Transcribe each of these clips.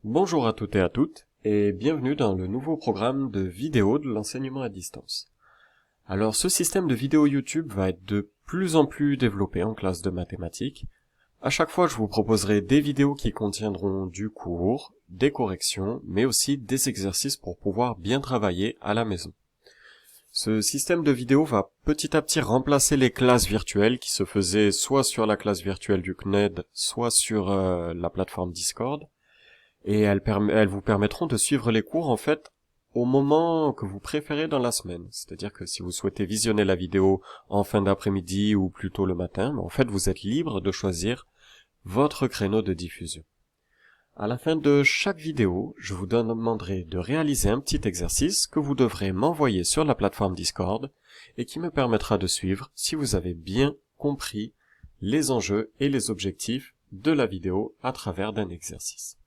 Bonjour à toutes et à toutes, et bienvenue dans le nouveau programme de vidéo de l'enseignement à distance. Alors ce système de vidéo YouTube va être de plus en plus développé en classe de mathématiques. À chaque fois, je vous proposerai des vidéos qui contiendront du cours, des corrections, mais aussi des exercices pour pouvoir bien travailler à la maison. Ce système de vidéo va petit à petit remplacer les classes virtuelles qui se faisaient soit sur la classe virtuelle du CNED, soit sur la plateforme Discord. Et elles vous permettront de suivre les cours en fait au moment que vous préférez dans la semaine. C'est-à-dire que si vous souhaitez visionner la vidéo en fin d'après-midi ou plutôt le matin, en fait vous êtes libre de choisir votre créneau de diffusion. À la fin de chaque vidéo, je vous demanderai de réaliser un petit exercice que vous devrez m'envoyer sur la plateforme Discord et qui me permettra de suivre si vous avez bien compris les enjeux et les objectifs de la vidéo à travers d'un exercice.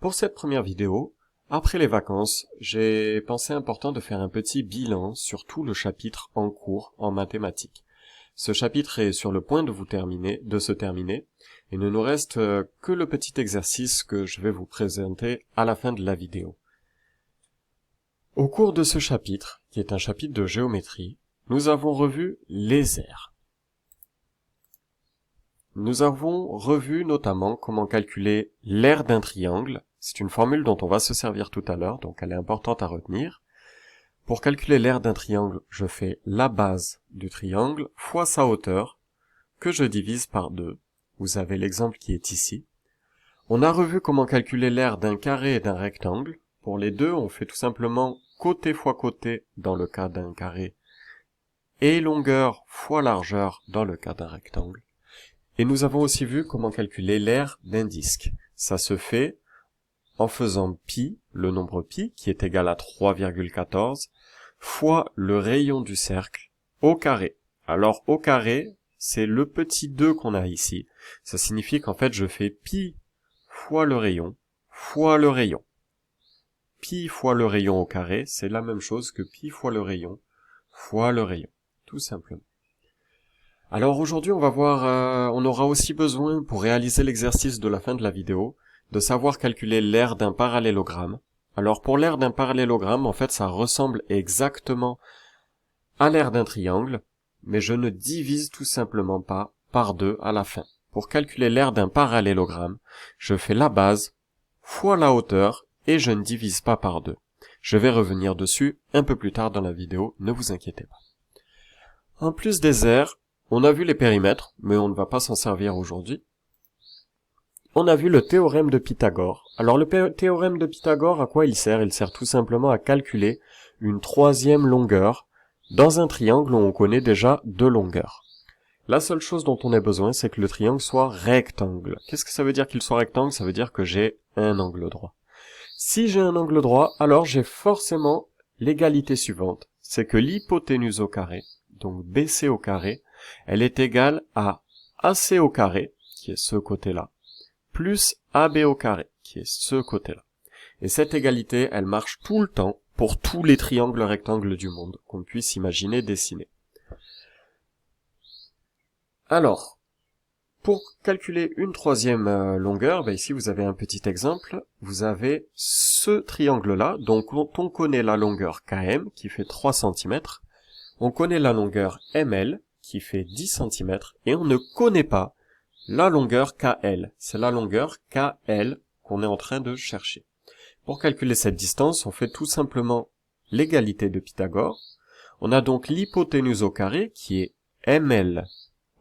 Pour cette première vidéo, après les vacances, j'ai pensé important de faire un petit bilan sur tout le chapitre en cours en mathématiques. Ce chapitre est sur le point de se terminer, et il ne nous reste que le petit exercice que je vais vous présenter à la fin de la vidéo. Au cours de ce chapitre, qui est un chapitre de géométrie, nous avons revu les aires. Nous avons revu notamment comment calculer l'aire d'un triangle. C'est une formule dont on va se servir tout à l'heure, donc elle est importante à retenir. Pour calculer l'aire d'un triangle, je fais la base du triangle fois sa hauteur, que je divise par 2. Vous avez l'exemple qui est ici. On a revu comment calculer l'aire d'un carré et d'un rectangle. Pour les deux, on fait tout simplement côté fois côté dans le cas d'un carré et longueur fois largeur dans le cas d'un rectangle. Et nous avons aussi vu comment calculer l'aire d'un disque. Ça se fait en faisant pi, le nombre pi, qui est égal à 3,14, fois le rayon du cercle au carré. Alors au carré, c'est le petit 2 qu'on a ici. Ça signifie qu'en fait je fais pi fois le rayon, fois le rayon. Pi fois le rayon au carré, c'est la même chose que pi fois le rayon, fois le rayon, tout simplement. Alors aujourd'hui on va voir, on aura aussi besoin pour réaliser l'exercice de la fin de la vidéo, de savoir calculer l'aire d'un parallélogramme. Alors pour l'aire d'un parallélogramme, en fait ça ressemble exactement à l'aire d'un triangle, mais je ne divise tout simplement pas par 2 à la fin. Pour calculer l'aire d'un parallélogramme, je fais la base fois la hauteur et je ne divise pas par 2. Je vais revenir dessus un peu plus tard dans la vidéo, ne vous inquiétez pas. En plus des aires, on a vu les périmètres, mais on ne va pas s'en servir aujourd'hui. On a vu le théorème de Pythagore. Alors le théorème de Pythagore, à quoi il sert? Il sert tout simplement à calculer une troisième longueur dans un triangle où on connaît déjà 2 longueurs. La seule chose dont on a besoin, c'est que le triangle soit rectangle. Qu'est-ce que ça veut dire qu'il soit rectangle? Ça veut dire que j'ai un angle droit. Si j'ai un angle droit, alors j'ai forcément l'égalité suivante. C'est que l'hypoténuse au carré, donc BC au carré, elle est égale à AC au carré, qui est ce côté-là, plus AB au carré, qui est ce côté-là. Et cette égalité, elle marche tout le temps pour tous les triangles rectangles du monde qu'on puisse imaginer dessiner. Alors, pour calculer une troisième longueur, ici vous avez un petit exemple. Vous avez ce triangle-là, donc on connaît la longueur KM, qui fait 3 cm. On connaît la longueur ML, qui fait 10 cm, et on ne connaît pas la longueur KL. C'est la longueur KL qu'on est en train de chercher. Pour calculer cette distance, on fait tout simplement l'égalité de Pythagore. On a donc l'hypoténuse au carré, qui est ML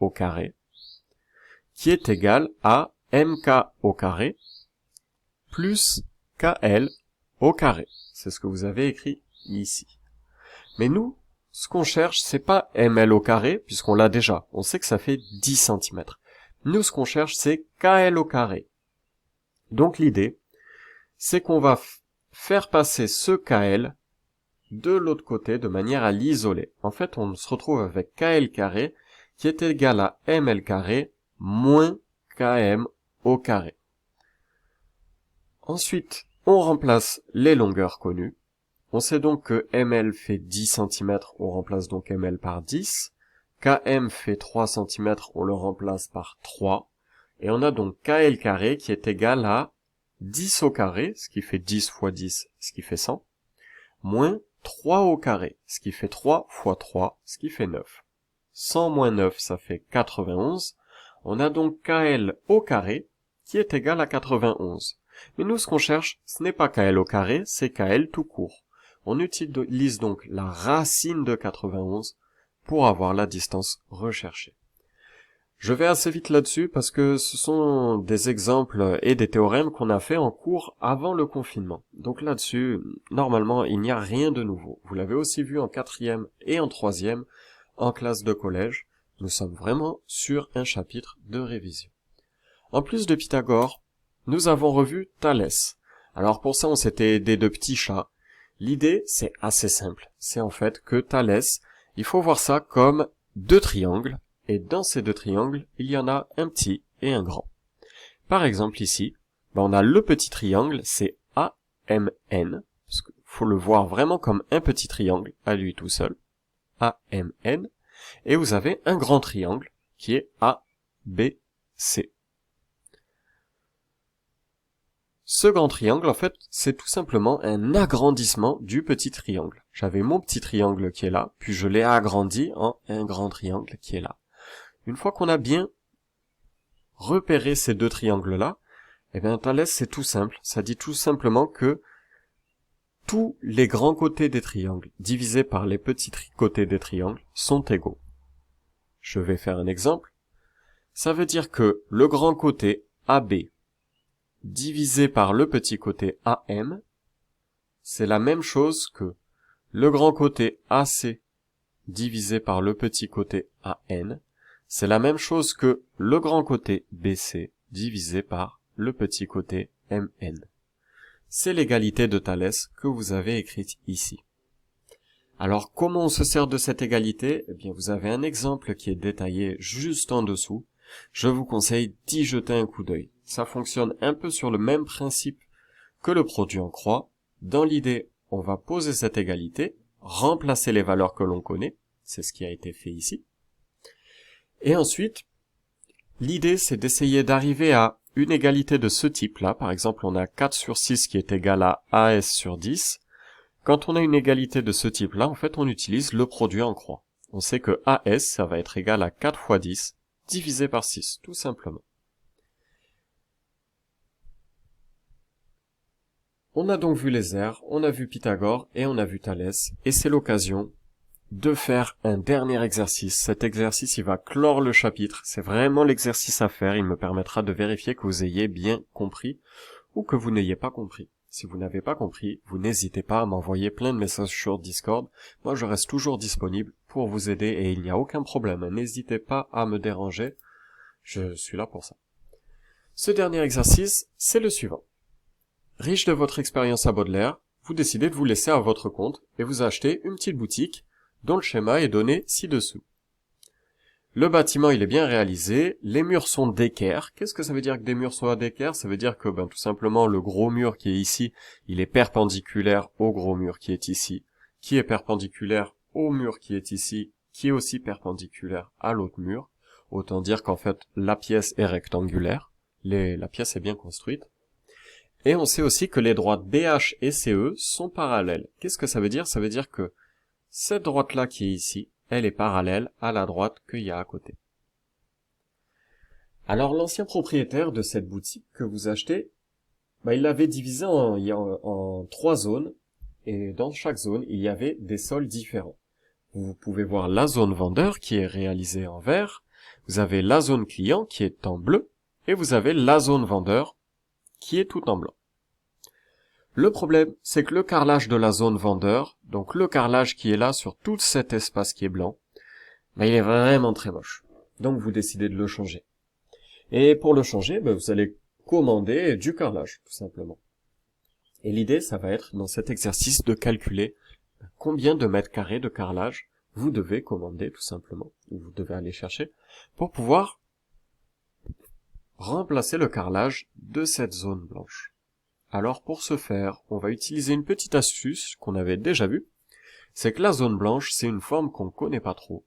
au carré, qui est égal à MK au carré, plus KL au carré. C'est ce que vous avez écrit ici. Mais nous, ce qu'on cherche, c'est pas ML au carré, puisqu'on l'a déjà. On sait que ça fait 10 cm. Nous, ce qu'on cherche, c'est KL au carré. Donc l'idée, c'est qu'on va faire passer ce KL de l'autre côté de manière à l'isoler. En fait, on se retrouve avec KL carré qui est égal à ML carré moins KM au carré. Ensuite, on remplace les longueurs connues. On sait donc que ML fait 10 cm, on remplace donc ML par 10. KM fait 3 cm, on le remplace par 3. Et on a donc KL carré qui est égal à 10 au carré, ce qui fait 10 fois 10, ce qui fait 100, moins 3 au carré, ce qui fait 3 fois 3, ce qui fait 9. 100 moins 9, ça fait 91. On a donc KL au carré, qui est égal à 91. Mais nous, ce qu'on cherche, ce n'est pas KL au carré, c'est KL tout court. On utilise donc la racine de 91 pour avoir la distance recherchée. Je vais assez vite là-dessus parce que ce sont des exemples et des théorèmes qu'on a fait en cours avant le confinement. Donc là-dessus, normalement, il n'y a rien de nouveau. Vous l'avez aussi vu en 4e et en 3e en classe de collège. Nous sommes vraiment sur un chapitre de révision. En plus de Pythagore, nous avons revu Thalès. Alors pour ça, on s'était aidé de petits chats. L'idée, c'est assez simple. C'est en fait que Thalès, il faut voir ça comme deux triangles. Et dans ces deux triangles, il y en a un petit et un grand. Par exemple ici, on a le petit triangle, c'est AMN. Parce qu'il faut le voir vraiment comme un petit triangle à lui tout seul. AMN. Et vous avez un grand triangle qui est ABC. Ce grand triangle, en fait, c'est tout simplement un agrandissement du petit triangle. J'avais mon petit triangle qui est là, puis je l'ai agrandi en un grand triangle qui est là. Une fois qu'on a bien repéré ces deux triangles-là, eh bien, Thalès, c'est tout simple. Ça dit tout simplement que tous les grands côtés des triangles divisés par les petits côtés des triangles sont égaux. Je vais faire un exemple. Ça veut dire que le grand côté AB divisé par le petit côté AM, c'est la même chose que le grand côté AC divisé par le petit côté AN, c'est la même chose que le grand côté BC divisé par le petit côté MN. C'est l'égalité de Thalès que vous avez écrite ici. Alors comment on se sert de cette égalité? Eh bien vous avez un exemple qui est détaillé juste en dessous. Je vous conseille d'y jeter un coup d'œil. Ça fonctionne un peu sur le même principe que le produit en croix. Dans l'idée, on va poser cette égalité, remplacer les valeurs que l'on connaît, c'est ce qui a été fait ici. Et ensuite, l'idée c'est d'essayer d'arriver à une égalité de ce type-là. Par exemple, on a 4 sur 6 qui est égal à AS sur 10. Quand on a une égalité de ce type-là, en fait, on utilise le produit en croix. On sait que AS, ça va être égal à 4 fois 10, divisé par 6, tout simplement. On a donc vu les aires, on a vu Pythagore et on a vu Thalès, et c'est l'occasion de faire un dernier exercice. Cet exercice, il va clore le chapitre. C'est vraiment l'exercice à faire. Il me permettra de vérifier que vous ayez bien compris ou que vous n'ayez pas compris. Si vous n'avez pas compris, vous n'hésitez pas à m'envoyer plein de messages sur Discord. Moi, je reste toujours disponible pour vous aider et il n'y a aucun problème. N'hésitez pas à me déranger. Je suis là pour ça. Ce dernier exercice, c'est le suivant. Riche de votre expérience à Baudelaire, vous décidez de vous laisser à votre compte et vous achetez une petite boutique dont le schéma est donné ci-dessous. Le bâtiment, il est bien réalisé, les murs sont d'équerre. Qu'est-ce que ça veut dire que des murs soient d'équerre? Ça veut dire que, tout simplement, le gros mur qui est ici, il est perpendiculaire au gros mur qui est ici, qui est perpendiculaire au mur qui est ici, qui est aussi perpendiculaire à l'autre mur. Autant dire qu'en fait, la pièce est rectangulaire, la pièce est bien construite. Et on sait aussi que les droites BH et CE sont parallèles. Qu'est-ce que ça veut dire? Ça veut dire que cette droite-là qui est ici, elle est parallèle à la droite qu'il y a à côté. Alors l'ancien propriétaire de cette boutique que vous achetez, il l'avait divisé en 3 zones, et dans chaque zone, il y avait des sols différents. Vous pouvez voir la zone vendeur qui est réalisée en vert, vous avez la zone client qui est en bleu, et vous avez la zone vendeur qui est tout en blanc. Le problème, c'est que le carrelage de la zone vendeur, donc le carrelage qui est là sur tout cet espace qui est blanc, il est vraiment très moche. Donc vous décidez de le changer. Et pour le changer, vous allez commander du carrelage, tout simplement. Et l'idée, ça va être, dans cet exercice, de calculer combien de mètres carrés de carrelage vous devez commander, tout simplement, ou vous devez aller chercher, pour pouvoir remplacer le carrelage de cette zone blanche. Alors pour ce faire, on va utiliser une petite astuce qu'on avait déjà vue, c'est que la zone blanche, c'est une forme qu'on connaît pas trop.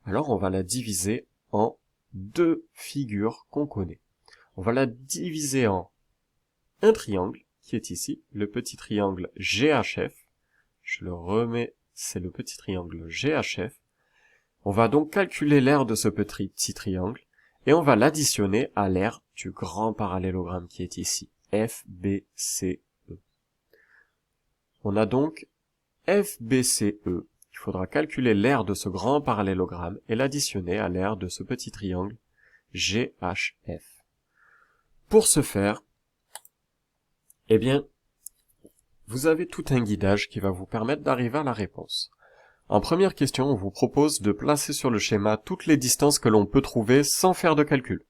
Alors on va la diviser en deux figures qu'on connaît. On va la diviser en un triangle qui est ici, le petit triangle GHF. Je le remets, c'est le petit triangle GHF. On va donc calculer l'aire de ce petit triangle et on va l'additionner à l'aire du grand parallélogramme qui est ici, FBCE. On a donc FBCE. Il faudra calculer l'aire de ce grand parallélogramme et l'additionner à l'aire de ce petit triangle GHF. Pour ce faire, eh bien, vous avez tout un guidage qui va vous permettre d'arriver à la réponse. En première question, on vous propose de placer sur le schéma toutes les distances que l'on peut trouver sans faire de calcul.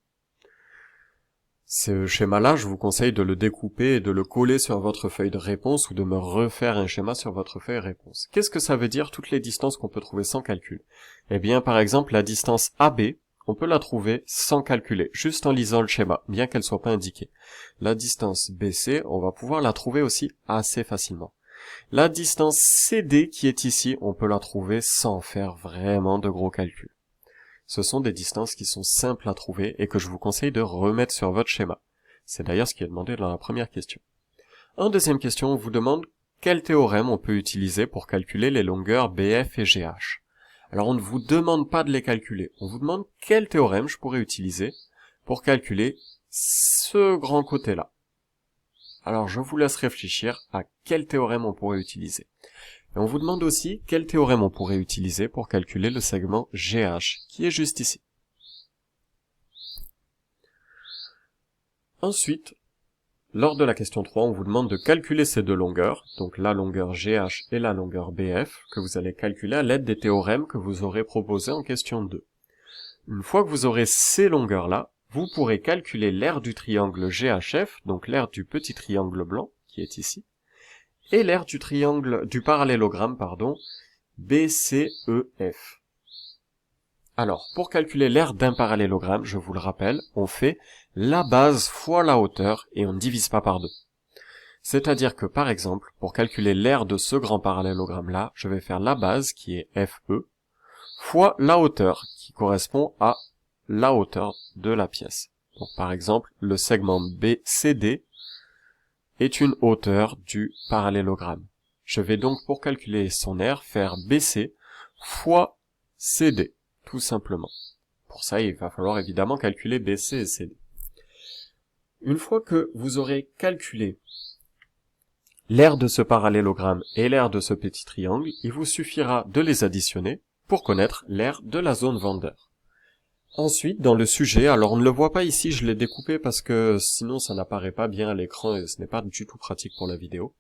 Ce schéma-là, je vous conseille de le découper et de le coller sur votre feuille de réponse ou de me refaire un schéma sur votre feuille de réponse. Qu'est-ce que ça veut dire, toutes les distances qu'on peut trouver sans calcul? Eh bien, par exemple, la distance AB, on peut la trouver sans calculer, juste en lisant le schéma, bien qu'elle soit pas indiquée. La distance BC, on va pouvoir la trouver aussi assez facilement. La distance CD qui est ici, on peut la trouver sans faire vraiment de gros calculs. Ce sont des distances qui sont simples à trouver et que je vous conseille de remettre sur votre schéma. C'est d'ailleurs ce qui est demandé dans la première question. En deuxième question, on vous demande quel théorème on peut utiliser pour calculer les longueurs BF et GH. Alors on ne vous demande pas de les calculer, on vous demande quel théorème je pourrais utiliser pour calculer ce grand côté-là. Alors je vous laisse réfléchir à quel théorème on pourrait utiliser. Et on vous demande aussi quel théorème on pourrait utiliser pour calculer le segment GH, qui est juste ici. Ensuite, lors de la question 3, on vous demande de calculer ces deux longueurs, donc la longueur GH et la longueur BF, que vous allez calculer à l'aide des théorèmes que vous aurez proposés en question 2. Une fois que vous aurez ces longueurs-là, vous pourrez calculer l'aire du triangle GHF, donc l'aire du petit triangle blanc, qui est ici, et l'aire du parallélogramme, BCEF. Alors, pour calculer l'aire d'un parallélogramme, je vous le rappelle, on fait la base fois la hauteur et on ne divise pas par deux. C'est-à-dire que, par exemple, pour calculer l'aire de ce grand parallélogramme-là, je vais faire la base, qui est FE, fois la hauteur, qui correspond à la hauteur de la pièce. Donc, par exemple, le segment BCD est une hauteur du parallélogramme. Je vais donc, pour calculer son aire, faire BC fois CD, tout simplement. Pour ça, il va falloir évidemment calculer BC et CD. Une fois que vous aurez calculé l'aire de ce parallélogramme et l'aire de ce petit triangle, il vous suffira de les additionner pour connaître l'aire de la zone vendeur. Ensuite, dans le sujet, alors on ne le voit pas ici, je l'ai découpé parce que sinon ça n'apparaît pas bien à l'écran et ce n'est pas du tout pratique pour la vidéo.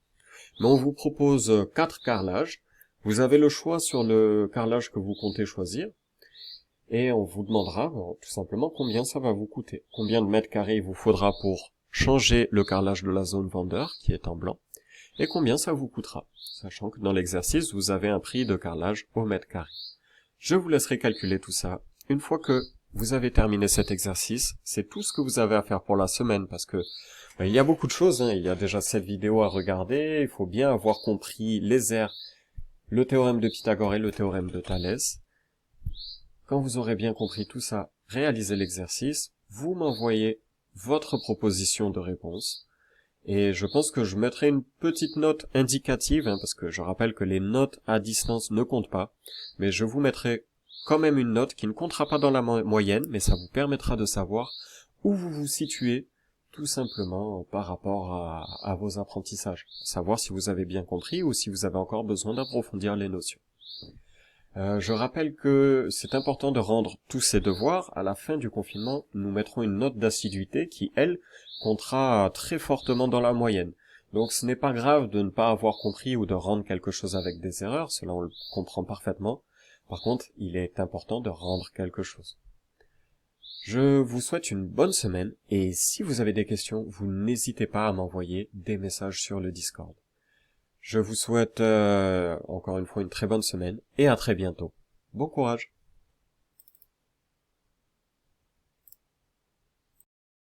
Mais on vous propose 4 carrelages. Vous avez le choix sur le carrelage que vous comptez choisir. Et on vous demandera tout simplement combien ça va vous coûter. Combien de mètres carrés il vous faudra pour changer le carrelage de la zone vendeur, qui est en blanc. Et combien ça vous coûtera. Sachant que dans l'exercice, vous avez un prix de carrelage au mètre carré. Je vous laisserai calculer tout ça. Une fois que vous avez terminé cet exercice, c'est tout ce que vous avez à faire pour la semaine, parce que il y a beaucoup de choses, il y a déjà cette vidéo à regarder, il faut bien avoir compris les aires, le théorème de Pythagore et le théorème de Thalès. Quand vous aurez bien compris tout ça, réalisez l'exercice, vous m'envoyez votre proposition de réponse, et je pense que je mettrai une petite note indicative, parce que je rappelle que les notes à distance ne comptent pas, mais je vous mettrai quand même une note qui ne comptera pas dans la moyenne, mais ça vous permettra de savoir où vous vous situez, tout simplement par rapport à vos apprentissages. Savoir si vous avez bien compris ou si vous avez encore besoin d'approfondir les notions. Je rappelle que c'est important de rendre tous ces devoirs. À la fin du confinement, nous mettrons une note d'assiduité qui, elle, comptera très fortement dans la moyenne. Donc ce n'est pas grave de ne pas avoir compris ou de rendre quelque chose avec des erreurs, cela on le comprend parfaitement. Par contre, il est important de rendre quelque chose. Je vous souhaite une bonne semaine et si vous avez des questions, vous n'hésitez pas à m'envoyer des messages sur le Discord. Je vous souhaite encore une fois une très bonne semaine et à très bientôt. Bon courage!